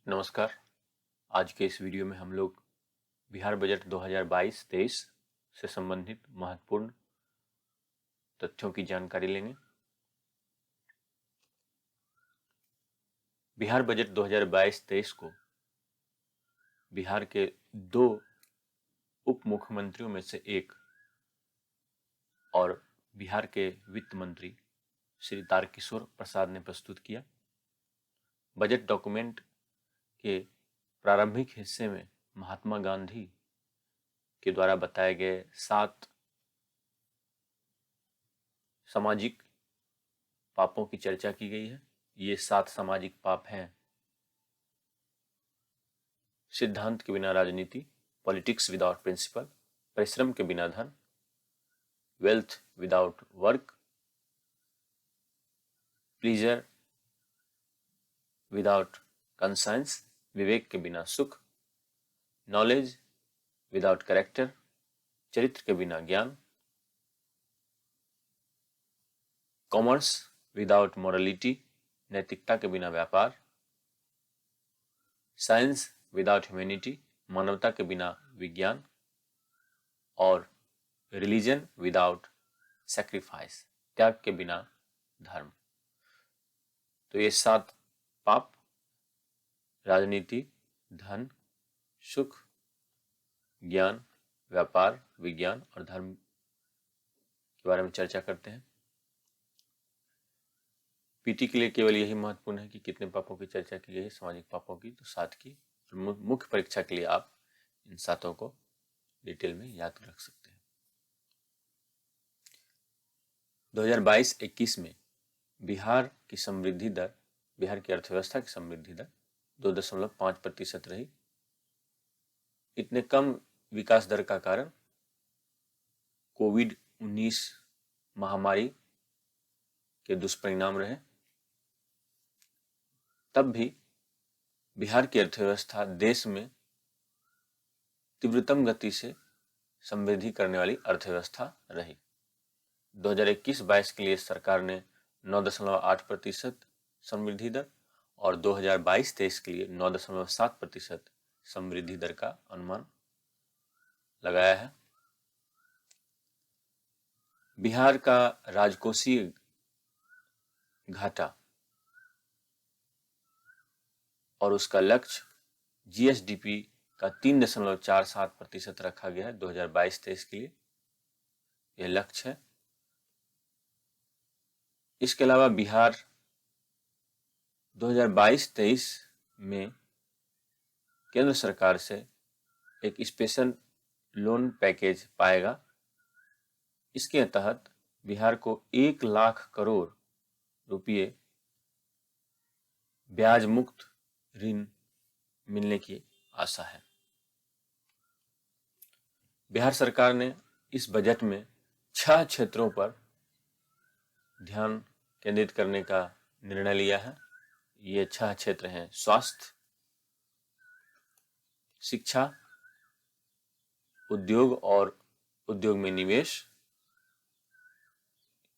नमस्कार। आज के इस वीडियो में हम लोग बिहार बजट 2022-23 से संबंधित महत्वपूर्ण तथ्यों की जानकारी लेंगे। बिहार बजट 2022-23 को बिहार के दो उप मुख्यमंत्रियों में से एक और बिहार के वित्त मंत्री श्री तारकिशोर प्रसाद ने प्रस्तुत किया। बजट डॉक्यूमेंट के प्रारंभिक हिस्से में महात्मा गांधी के द्वारा बताए गए 7 सामाजिक पापों की चर्चा की गई है। ये 7 सामाजिक पाप हैं: सिद्धांत के बिना राजनीति, पॉलिटिक्स विदाउट प्रिंसिपल, परिश्रम के बिना धन, wealth without work, pleasure without conscience, विवेक के बिना सुख, नॉलेज विदाउट कैरेक्टर, चरित्र के बिना ज्ञान, कॉमर्स विदाउट मॉरलिटी, नैतिकता के बिना व्यापार, साइंस विदाउट ह्यूमैनिटी, मानवता के बिना विज्ञान, और रिलीजन विदाउट सैक्रिफाइस, त्याग के बिना धर्म। तो ये 7 पाप राजनीति, धन, सुख, ज्ञान, व्यापार, विज्ञान और धर्म के बारे में चर्चा करते हैं। पीटी के लिए केवल यही महत्वपूर्ण है कि कितने पापों की चर्चा की गई है, सामाजिक पापों की तो 7 की। मुख्य परीक्षा के लिए आप इन 7 को डिटेल में याद रख सकते हैं। 2022-21 में बिहार की समृद्धि दर, बिहार की अर्थव्यवस्था की समृद्धि दर 2.5% रही। इतने कम विकास दर का कारण कोविड-19 महामारी के दुष्परिणाम रहे। तब भी बिहार की अर्थव्यवस्था देश में तीव्रतम गति से समृद्धि करने वाली अर्थव्यवस्था रही। 2021-22 के लिए सरकार ने 9.8% समृद्धि दर और 2022-23 के लिए 9.7% समृद्धि दर का अनुमान लगाया है। बिहार का राजकोषीय घाटा और उसका लक्ष्य जीएसडीपी का 3.47% रखा गया है 2022-23 के लिए। यह लक्ष्य है। इसके अलावा बिहार 2022-23 में केंद्र सरकार से एक स्पेशल लोन पैकेज पाएगा। इसके तहत बिहार को 1 लाख करोड़ रुपये ब्याज मुक्त ऋण मिलने की आशा है। बिहार सरकार ने इस बजट में 6 क्षेत्रों पर ध्यान केंद्रित करने का निर्णय लिया है। ये 6 क्षेत्र हैं: स्वास्थ्य, शिक्षा, उद्योग और उद्योग में निवेश,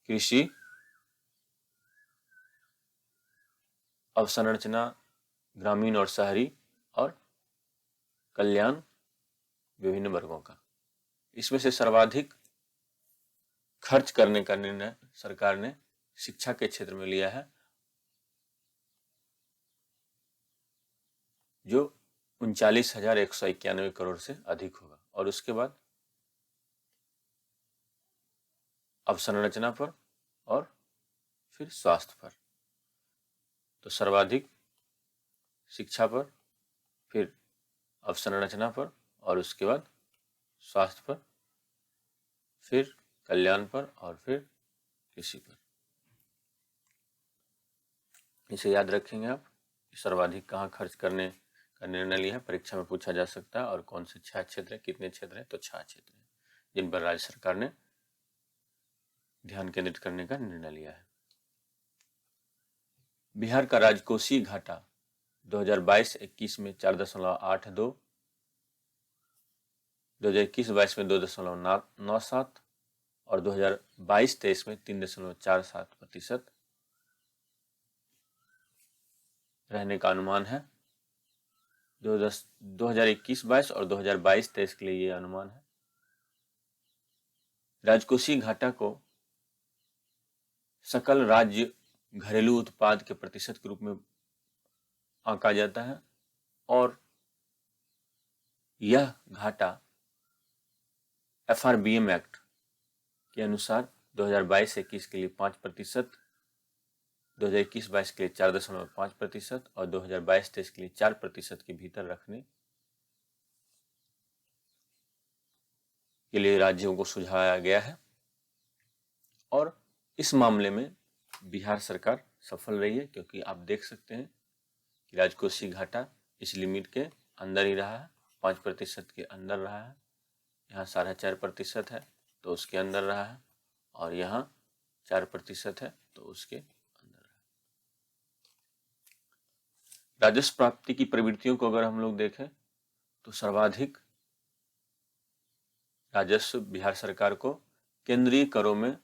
कृषि, अवसंरचना ग्रामीण और शहरी, और कल्याण विभिन्न वर्गों का। इसमें से सर्वाधिक खर्च करने का निर्णय सरकार ने शिक्षा के क्षेत्र में लिया है, जो 39,191 करोड़ से अधिक होगा। और उसके बाद अवसंरचना पर और फिर स्वास्थ्य पर। तो सर्वाधिक शिक्षा पर, फिर अवसंरचना पर, और उसके बाद स्वास्थ्य पर, फिर कल्याण पर, और फिर कृषि पर। इसे याद रखेंगे आप। सर्वाधिक कहाँ खर्च करने का निर्णय लिया है, परीक्षा में पूछा जा सकता है। और कौन से 6 क्षेत्र हैं, कितने क्षेत्र हैं? तो 6 क्षेत्र हैं जिन पर राज्य सरकार ने ध्यान केंद्रित करने का निर्णय लिया है। बिहार का राजकोषीय घाटा 2022-21 में 4.82, 2021-22 में 2.97 और 2022-23 में 3.47% रहने का अनुमान है। 2021-22 और 2022-23 के लिए ये अनुमान है। राजकोषीय घाटा को सकल राज्य घरेलू उत्पाद के प्रतिशत के रूप में आंका जाता है और यह घाटा FRBM एक्ट के अनुसार 2022-21 के लिए 5%, 2021-22 के लिए 4.5% और 2022-23 के लिए 4% के भीतर रखने के लिए राज्यों को सुझाया गया है। और इस मामले में बिहार सरकार सफल रही है, क्योंकि आप देख सकते हैं कि राजकोषीय घाटा इस लिमिट के अंदर ही रहा है, 5% के अंदर रहा है। यहाँ 4.5% है तो उसके अंदर रहा है, और यहाँ 4% है तो उसके अंदर रहा है। राजस्व प्राप्ति की प्रवृत्तियों को अगर हम लोग देखें तो सर्वाधिक राजस्व बिहार सरकार को केंद्रीय करों में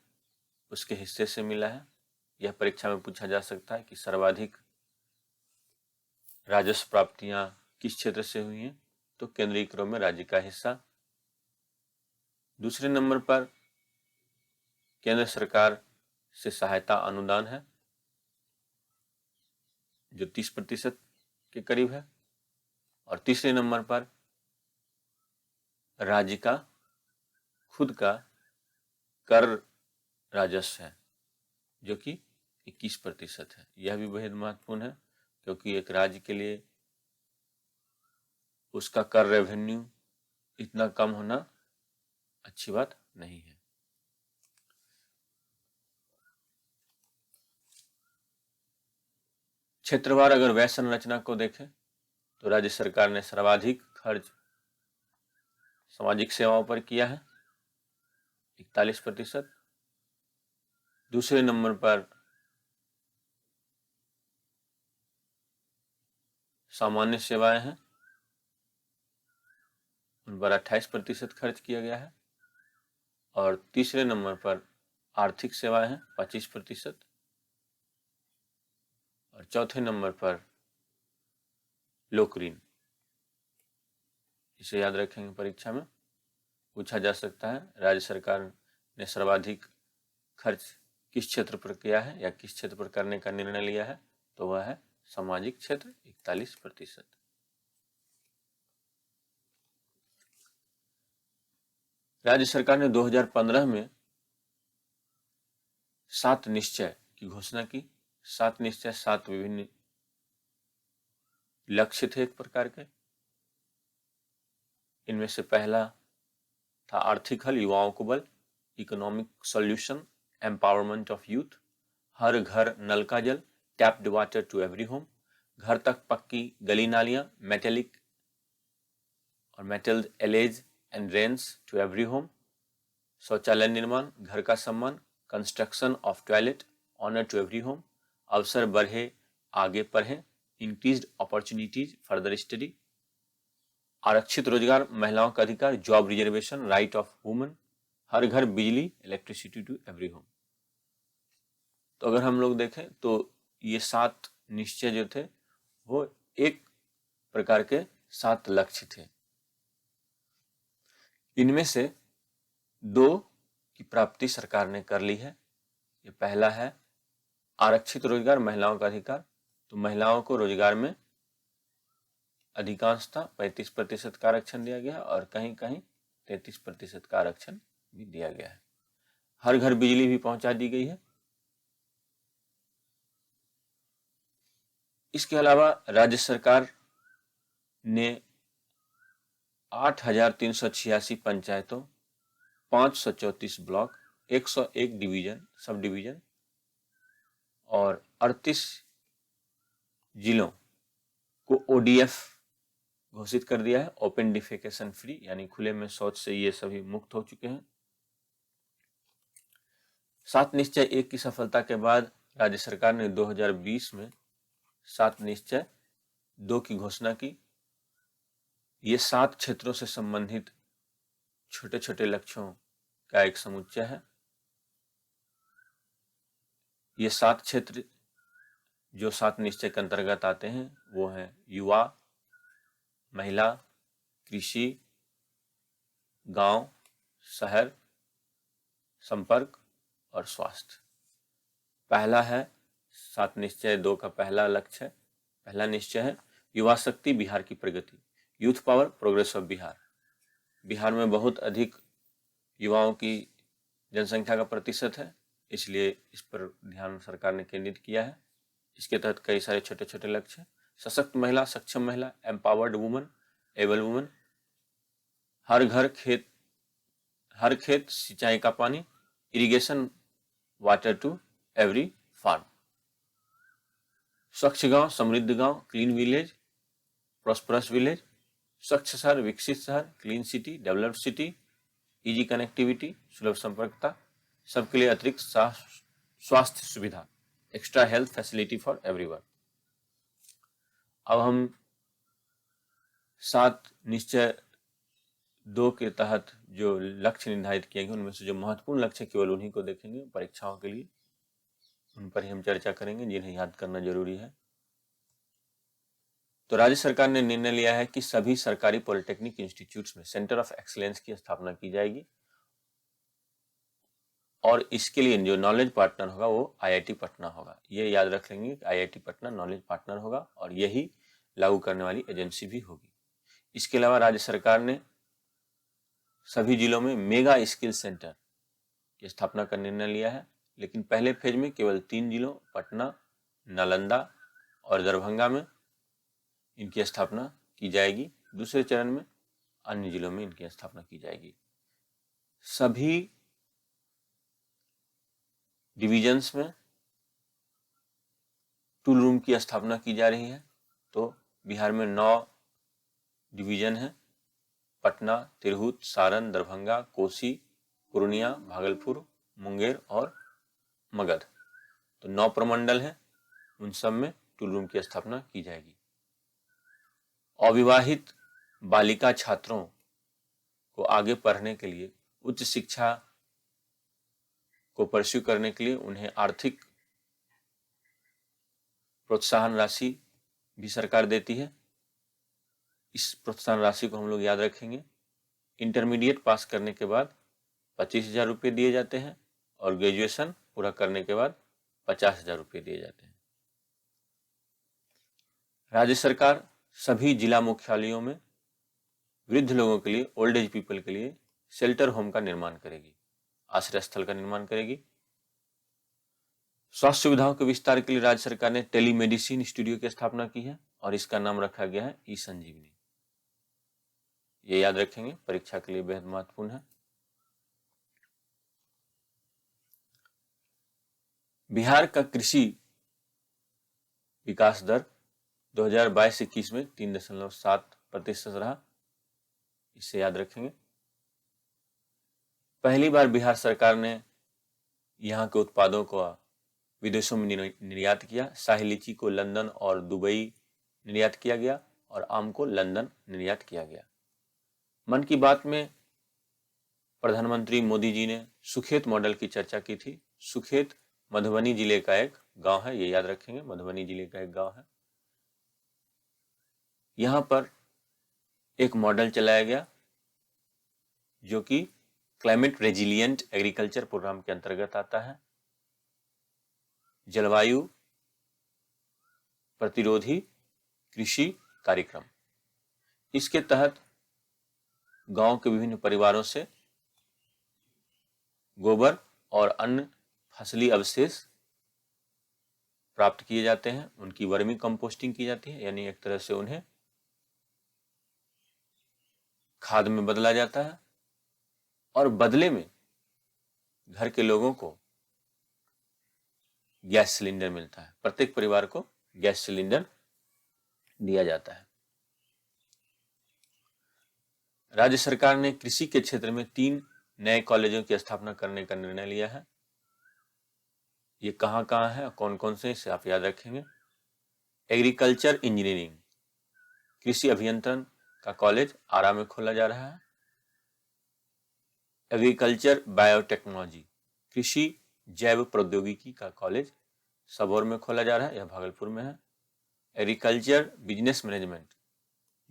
उसके हिस्से से मिला है। यह परीक्षा में पूछा जा सकता है कि सर्वाधिक राजस्व प्राप्तियां किस क्षेत्र से हुई हैं, तो केंद्रीय करों में राज्य का हिस्सा। दूसरे नंबर पर केंद्र सरकार से सहायता अनुदान है जो 30% के करीब है, और तीसरे नंबर पर राज्य का खुद का कर राजस्व है जो कि 21% है। यह भी बेहद महत्वपूर्ण है, क्योंकि एक राज्य के लिए उसका कर रेवेन्यू इतना कम होना अच्छी बात नहीं है। क्षेत्रवार अगर व्यय संरचना को देखें तो राज्य सरकार ने सर्वाधिक खर्च सामाजिक सेवाओं पर किया है, 41%। दूसरे नंबर पर सामान्य सेवाएं हैं, उन पर 28% खर्च किया गया है, और तीसरे नंबर पर आर्थिक सेवाएं हैं 25%, और चौथे नंबर पर लोक ऋण। इसे याद रखेंगे, परीक्षा में पूछा जा सकता है राज्य सरकार ने सर्वाधिक खर्च किस क्षेत्र पर किया है या किस क्षेत्र पर करने का निर्णय लिया है, तो वह है सामाजिक क्षेत्र 41%। राज्य सरकार ने 2015 में 7 निश्चय की घोषणा की। 7 निश्चय 7 विभिन्न लक्ष्य थे एक प्रकार के। इनमें से पहला था आर्थिक हल, युवाओं को बल, economic solution, empowerment of youth, हर घर नल का जल, tapped water to every home, घर तक पक्की गली नालियां, मेटेलिक और metal alleys and drains to every home, शौचालय निर्माण, घर का सम्मान, construction of toilet, honour to every home, अवसर बढ़े आगे पढ़े, इंक्रीज्ड अपॉर्चुनिटीज फर्दर स्टडी, आरक्षित रोजगार, महिलाओं का अधिकार, job reservation, right of women, हर घर बिजली, इलेक्ट्रिसिटी टू एवरी होम। तो अगर हम लोग देखें तो ये 7 निश्चय जो थे वो एक प्रकार के 7 लक्ष्य थे। इनमें से 2 की प्राप्ति सरकार ने कर ली है। ये पहला है आरक्षित रोजगार, महिलाओं का अधिकार। तो महिलाओं को रोजगार में अधिकांशतः 35% का आरक्षण दिया गया और कहीं कहीं 33% का आरक्षण भी दिया गया है। हर घर बिजली भी पहुंचा दी गई है। इसके अलावा राज्य सरकार ने 8,386 पंचायतों, 534 ब्लॉक, 101 डिवीजन, सब डिवीजन और 38 जिलों को ODF घोषित कर दिया है, ओपन डिफेकेशन फ्री, यानी खुले में शौच से ये सभी मुक्त हो चुके हैं। 7 निश्चय 1 की सफलता के बाद राज्य सरकार ने 2020 में 7 निश्चय 2 की घोषणा की। ये 7 क्षेत्रों से संबंधित छोटे छोटे लक्ष्यों का एक समुच्चय है। ये 7 क्षेत्र जो 7 निश्चय के अंतर्गत आते हैं वो हैं युवा, महिला, कृषि, गांव, शहर, संपर्क और स्वास्थ्य। पहला है 7 निश्चय 2 का पहला लक्ष्य है, पहला निश्चय है युवा शक्ति बिहार की प्रगति, youth power progress of Bihar. Bihar में बहुत अधिक युवाओं की जनसंख्या का प्रतिशत है, इसलिए इस पर ध्यान सरकार ने केंद्रित किया है। इसके तहत कई सारे छोटे छोटे लक्ष्य हैं। सशक्त महिला, सक्षम महिला, एम्पावर्ड वुमन, एबल वुमन, हर खेत सिंचाई का पानी, irrigation water to every farm. स्वच्छ गांव, समृद्ध गांव, क्लीन विलेज, प्रॉस्परस विलेज, स्वच्छ शहर, विकसित शहर, clean city, developed city, easy connectivity, सुलभ संपर्कता, सबके लिए अतिरिक्त स्वास्थ्य सुविधा, extra health facility for everyone. अब हम 7 निश्चय 2 के तहत जो लक्ष्य निर्धारित किए गए उनमें से जो महत्वपूर्ण लक्ष्य केवल उन्हीं को देखेंगे परीक्षाओं के लिए, उन पर ही हम चर्चा करेंगे जिन्हें याद करना जरूरी है। तो राज्य सरकार ने निर्णय लिया है कि सभी सरकारी पॉलिटेक्निक इंस्टीट्यूट्स में सेंटर ऑफ एक्सीलेंस की स्थापना की जाएगी और इसके लिए जो नॉलेज पार्टनर होगा वो आईआईटी पटना होगा। ये याद रख लेंगे कि आईआईटी पटना नॉलेज पार्टनर होगा और यही लागू करने वाली एजेंसी भी होगी। इसके अलावा राज्य सरकार ने सभी जिलों में मेगा स्किल सेंटर की स्थापना का निर्णय लिया है, लेकिन पहले फेज में केवल 3 जिलों पटना, नालंदा और दरभंगा में इनकी स्थापना की जाएगी। दूसरे चरण में अन्य जिलों में इनकी स्थापना की जाएगी। सभी डिविजन्स में टूल रूम की स्थापना की जा रही है। तो बिहार में 9 डिवीजन है, पटना, तिरहुत, सारण, दरभंगा, कोसी, पूर्णिया, भागलपुर, मुंगेर और मगध। तो 9 प्रमंडल हैं, उन सब में टूल रूम की स्थापना की जाएगी। अविवाहित बालिका छात्रों को आगे पढ़ने के लिए, उच्च शिक्षा को परस्यू करने के लिए उन्हें आर्थिक प्रोत्साहन राशि भी सरकार देती है। इस प्रोत्साहन राशि को हम लोग याद रखेंगे। इंटरमीडिएट पास करने के बाद 25,000 रुपये दिए जाते हैं और ग्रेजुएशन पूरा करने के बाद 50,000 रुपये दिए जाते हैं। राज्य सरकार सभी जिला मुख्यालयों में वृद्ध लोगों के लिए, ओल्ड एज पीपल के लिए शेल्टर होम का निर्माण करेगी, आश्रय स्थल का निर्माण करेगी। स्वास्थ्य सुविधाओं के विस्तार के लिए राज्य सरकार ने टेलीमेडिसिन स्टूडियो की स्थापना की है और इसका नाम रखा गया है ई संजीवनी। ये याद रखेंगे, परीक्षा के लिए बेहद महत्वपूर्ण है। बिहार का कृषि विकास दर 2022-21 में 3.7% रहा, इसे याद रखेंगे। पहली बार बिहार सरकार ने यहाँ के उत्पादों को विदेशों में निर्यात किया। शाही लीची को लंदन और दुबई निर्यात किया गया और आम को लंदन निर्यात किया गया। मन की बात में प्रधानमंत्री मोदी जी ने सुखेत मॉडल की चर्चा की थी। सुखेत मधुबनी जिले का एक गांव है, ये याद रखेंगे, मधुबनी जिले का एक गांव है। यहाँ पर एक मॉडल चलाया गया जो कि क्लाइमेट रेजिलिएंट एग्रीकल्चर प्रोग्राम के अंतर्गत आता है। जलवायु प्रतिरोधी कृषि कार्यक्रम। इसके तहत गांव के विभिन्न परिवारों से गोबर और अन्य फसली अवशेष प्राप्त किए जाते हैं, उनकी वर्मी कंपोस्टिंग की जाती है, यानी एक तरह से उन्हें खाद में बदला जाता है और बदले में घर के लोगों को गैस सिलेंडर मिलता है। प्रत्येक परिवार को गैस सिलेंडर दिया जाता है। राज्य सरकार ने कृषि के क्षेत्र में 3 नए कॉलेजों की स्थापना करने का निर्णय लिया है। ये कहाँ कहाँ है, कौन कौन से, इसे आप याद रखेंगे। एग्रीकल्चर इंजीनियरिंग, कृषि अभियंत्रण का कॉलेज आरा में खोला जा रहा है। एग्रीकल्चर बायोटेक्नोलॉजी, कृषि जैव प्रौद्योगिकी का कॉलेज सबौर में खोला जा रहा है, यह भागलपुर में है। Agriculture business management,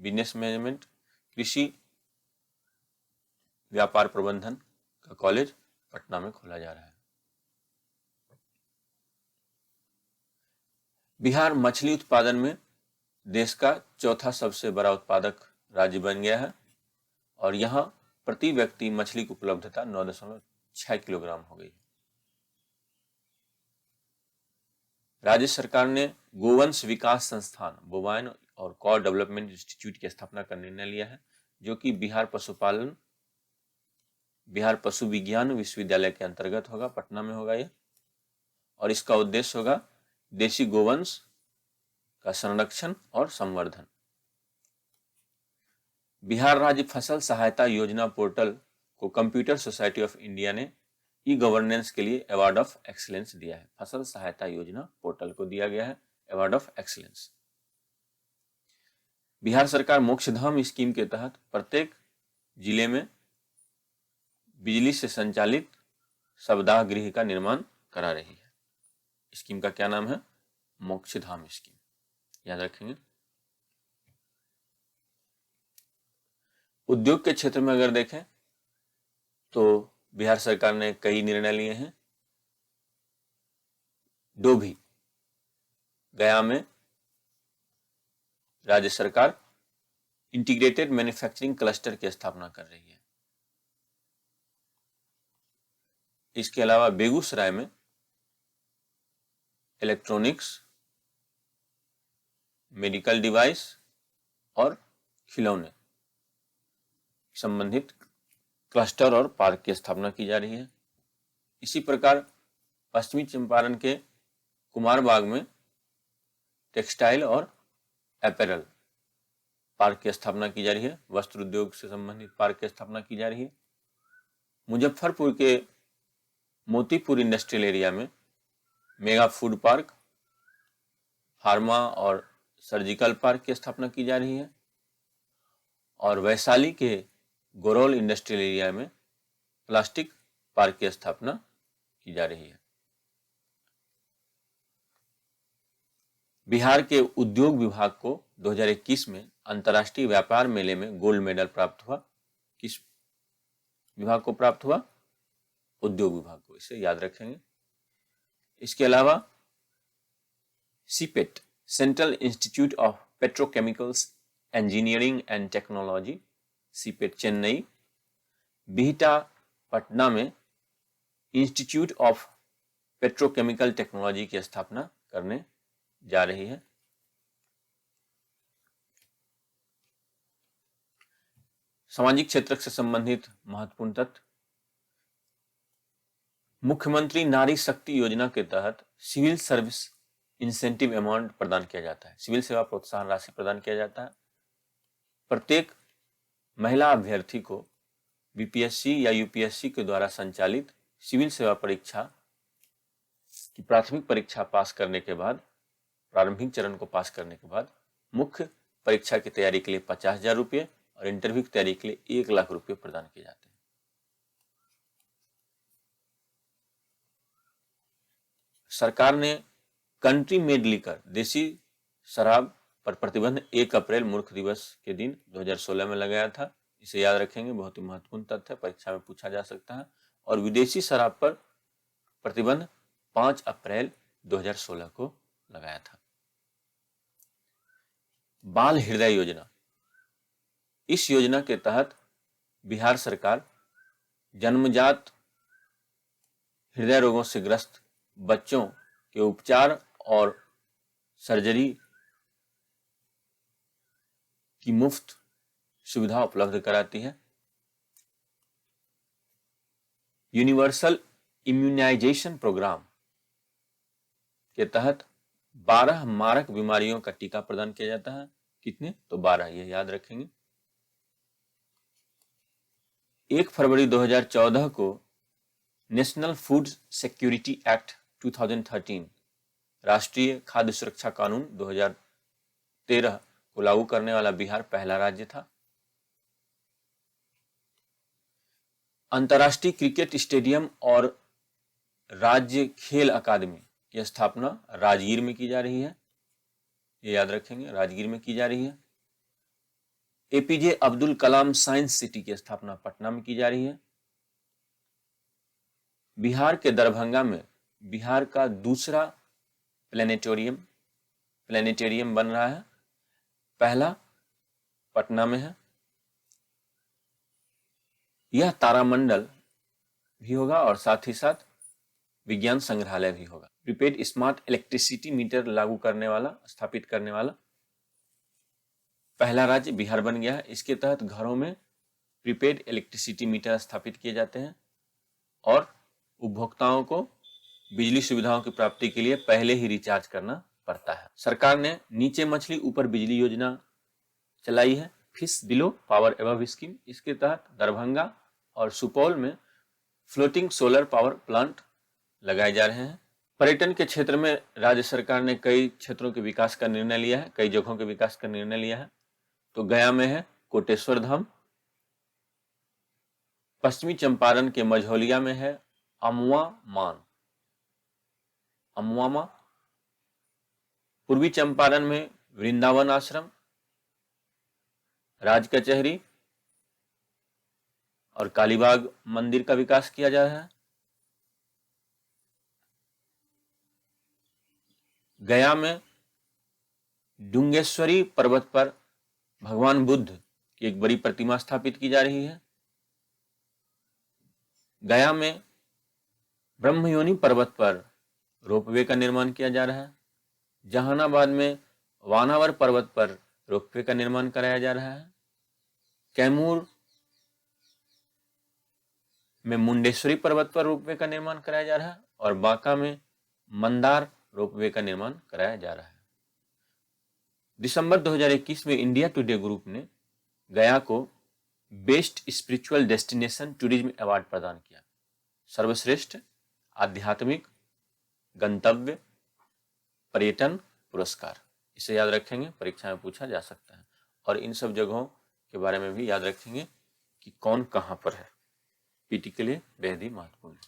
business management, कृषि व्यापार प्रबंधन का कॉलेज पटना में खोला जा रहा है। बिहार मछली उत्पादन में देश का चौथा सबसे बड़ा उत्पादक राज्य बन गया है और यहाँ प्रति व्यक्ति मछली की उपलब्धता 9.6 किलोग्राम हो गई। राज्य सरकार ने गोवंश विकास संस्थान बोवाइन और कॉ डेवलपमेंट इंस्टीट्यूट की स्थापना का निर्णय लिया है, जो कि बिहार पशु विज्ञान विश्वविद्यालय के अंतर्गत होगा, पटना में होगा ये, और इसका उद्देश्य होगा देशी गोवंश का संरक्षण और संवर्धन। बिहार राज्य फसल सहायता योजना पोर्टल को कंप्यूटर सोसाइटी ऑफ इंडिया ने ई गवर्नेंस के लिए अवार्ड ऑफ एक्सीलेंस दिया है। फसल सहायता योजना पोर्टल को दिया गया है अवार्ड ऑफ एक्सीलेंस। बिहार सरकार मोक्षधाम स्कीम के तहत प्रत्येक जिले में बिजली से संचालित शवदाह गृह का निर्माण करा रही है। स्कीम का क्या नाम है? मोक्षधाम स्कीम, याद रखेंगे। उद्योग के क्षेत्र में अगर देखें तो बिहार सरकार ने कई निर्णय लिए हैं। डोभी गया में राज्य सरकार इंटीग्रेटेड मैन्युफैक्चरिंग क्लस्टर की स्थापना कर रही है। इसके अलावा बेगूसराय में इलेक्ट्रॉनिक्स, मेडिकल डिवाइस और खिलौने संबंधित क्लस्टर और पार्क की स्थापना की जा रही है। इसी प्रकार पश्चिमी चंपारण के कुमारबाग में टेक्सटाइल और अपैरल पार्क की स्थापना की जा रही है, वस्त्र उद्योग से संबंधित पार्क की स्थापना की जा रही है। मुजफ्फरपुर के मोतीपुर इंडस्ट्रियल एरिया में मेगा फूड पार्क, फार्मा और सर्जिकल पार्क की स्थापना की जा रही है और वैशाली के गोरौल इंडस्ट्रियल एरिया में प्लास्टिक पार्क की स्थापना की जा रही है। बिहार के उद्योग विभाग को 2021 में अंतर्राष्ट्रीय व्यापार मेले में गोल्ड मेडल प्राप्त हुआ। किस विभाग को प्राप्त हुआ? उद्योग विभाग को, इसे याद रखेंगे। इसके अलावा CIPET, central institute of petrochemicals engineering and technology, CIPET Chennai, Bihta Patna में इंस्टीट्यूट ऑफ पेट्रोकेमिकल टेक्नोलॉजी की स्थापना करने जा रही है। सामाजिक क्षेत्र से संबंधित महत्वपूर्ण तथ्य, मुख्यमंत्री नारी शक्ति योजना के तहत सिविल सर्विस इंसेंटिव अमाउंट प्रदान किया जाता है, सिविल सेवा प्रोत्साहन राशि प्रदान किया जाता है। प्रत्येक महिला अभ्यर्थी को बीपीएससी या यूपीएससी के द्वारा संचालित सिविल सेवा परीक्षा की प्राथमिक परीक्षा पास करने के बाद, प्रारंभिक चरण को पास करने के बाद मुख्य परीक्षा की तैयारी के लिए 50,000 रुपये और इंटरव्यू की तैयारी के लिए 1 लाख रुपये प्रदान किए जाते हैं। सरकार ने कंट्री मेड लिकर देसी शराब पर प्रतिबंध 1 अप्रैल मूर्ख दिवस के दिन 2016 में लगाया था। इसे याद रखेंगे, बहुत ही महत्वपूर्ण तथ्य है, परीक्षा में पूछा जा सकता है। और विदेशी शराब पर प्रतिबंध 5 अप्रैल 2016 को लगाया था। बाल हृदय योजना, इस योजना के तहत बिहार सरकार जन्मजात हृदय रोगों से ग्रस्त बच्चों के उपचार और सर्जरी की मुफ्त सुविधा उपलब्ध कराती है। यूनिवर्सल इम्यूनाइजेशन प्रोग्राम के तहत 12 मारक बीमारियों का टीका प्रदान किया जाता है। कितने? तो 12, ये याद रखेंगे। 1 फरवरी 2014 को नेशनल फूड सिक्योरिटी एक्ट 2013, राष्ट्रीय खाद्य सुरक्षा कानून 2013 को लागू करने वाला बिहार पहला राज्य था। अंतर्राष्ट्रीय क्रिकेट स्टेडियम और राज्य खेल अकादमी की स्थापना राजगीर में की जा रही है, ये याद रखेंगे, राजगीर में की जा रही है। APJ Abdul Kalam science city की स्थापना पटना में की जा रही है। बिहार के दरभंगा में बिहार का दूसरा प्लेनेटेरियम बन रहा है, पहला पटना में है। यह तारामंडल भी होगा और साथ ही साथ विज्ञान संग्रहालय भी होगा। प्रीपेड स्मार्ट इलेक्ट्रिसिटी मीटर लागू करने वाला, स्थापित करने वाला पहला राज्य बिहार बन गया है। इसके तहत घरों में प्रीपेड इलेक्ट्रिसिटी मीटर स्थापित किए जाते हैं और उपभोक्ताओं को बिजली सुविधाओं की प्राप्ति के लिए पहले ही रिचार्ज करना पड़ता है। सरकार ने नीचे मछली ऊपर बिजली योजना चलाई है, fish below power above scheme. इसके तहत दरभंगा और सुपौल में फ्लोटिंग सोलर पावर प्लांट लगाए जा रहे हैं। पर्यटन के क्षेत्र में राज्य सरकार ने कई क्षेत्रों के विकास का निर्णय लिया है, कई जगहों के विकास का निर्णय लिया है। तो गया में है कोटेश्वर धाम, पश्चिमी चंपारण के मझौलिया में है अमुआ मां, पूर्वी चंपारण में वृंदावन आश्रम, राज कचहरी और कालीबाग मंदिर का विकास किया जा रहा है। गया में डुंगेश्वरी पर्वत पर भगवान बुद्ध की एक बड़ी प्रतिमा स्थापित की जा रही है। गया में ब्रह्मयोनी पर्वत पर रोपवे का निर्माण किया जा रहा है। जहानाबाद में वानावर पर्वत पर रोपवे का निर्माण कराया जा रहा है। कैमूर में मुंडेश्वरी पर्वत पर रोपवे का निर्माण कराया जा रहा है और बांका में मंदार रोपवे का निर्माण कराया जा रहा है। दिसंबर 2021 में इंडिया टुडे ग्रुप ने गया को best spiritual destination tourism award प्रदान किया। सर्वश्रेष्ठ आध्यात्मिक गंतव्य पर्यटन पुरस्कार। इसे याद रखेंगे, परीक्षा में पूछा जा सकता है। और इन सब जगहों के बारे में भी याद रखेंगे कि कौन कहां पर है, पीटी के लिए बेहद ही महत्वपूर्ण है।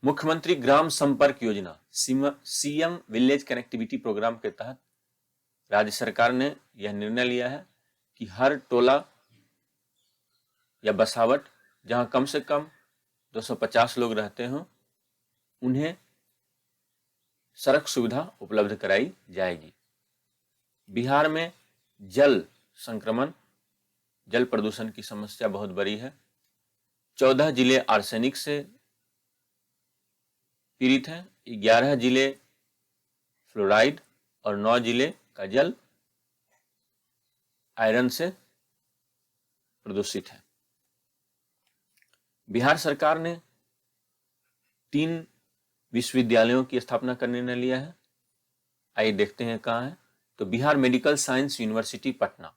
मुख्यमंत्री ग्राम संपर्क योजना सीएम विलेज कनेक्टिविटी प्रोग्राम के तहत राज्य सरकार ने यह निर्णय लिया है कि हर टोला या बसावट जहां कम से कम 250 लोग रहते हों, उन्हें सड़क सुविधा उपलब्ध कराई जाएगी। बिहार में जल संक्रमण, जल प्रदूषण की समस्या बहुत बड़ी है। 14 जिले आर्सेनिक से पीड़ित हैं, 11 जिले फ्लोराइड और 9 जिले का जल आयरन से प्रदूषित है। बिहार सरकार ने 3 विश्वविद्यालयों की स्थापना का निर्णय लिया है। आइए देखते हैं कहाँ है। तो Bihar medical science university Patna,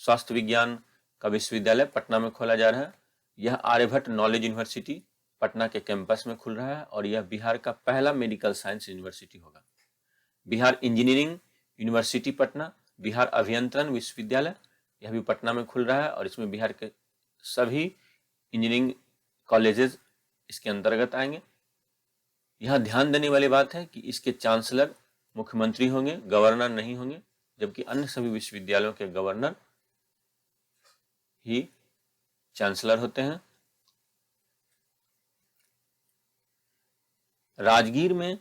स्वास्थ्य विज्ञान का विश्वविद्यालय पटना में खोला जा रहा है। यह आर्यभट्ट नॉलेज यूनिवर्सिटी पटना के कैंपस में खुल रहा है और यह बिहार का पहला मेडिकल साइंस यूनिवर्सिटी होगा। बिहार इंजीनियरिंग यूनिवर्सिटी पटना, बिहार अभियंत्रण विश्वविद्यालय, यह भी पटना में खुल रहा है और इसमें बिहार के सभी इंजीनियरिंग कॉलेजेस इसके अंतर्गत आएंगे। यह ध्यान देने वाली बात है कि इसके चांसलर मुख्यमंत्री होंगे, गवर्नर नहीं होंगे, जबकि अन्य सभी विश्वविद्यालयों के गवर्नर ही चांसलर होते हैं। राजगीर में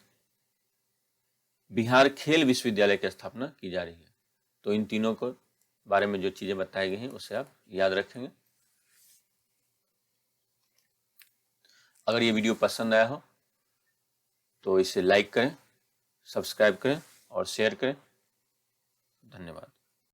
बिहार खेल विश्वविद्यालय की स्थापना की जा रही है। तो इन तीनों को बारे में जो चीजें बताई गई हैं उसे आप याद रखेंगे। अगर ये वीडियो पसंद आया हो तो इसे लाइक करें, सब्सक्राइब करें और शेयर करें। धन्यवाद।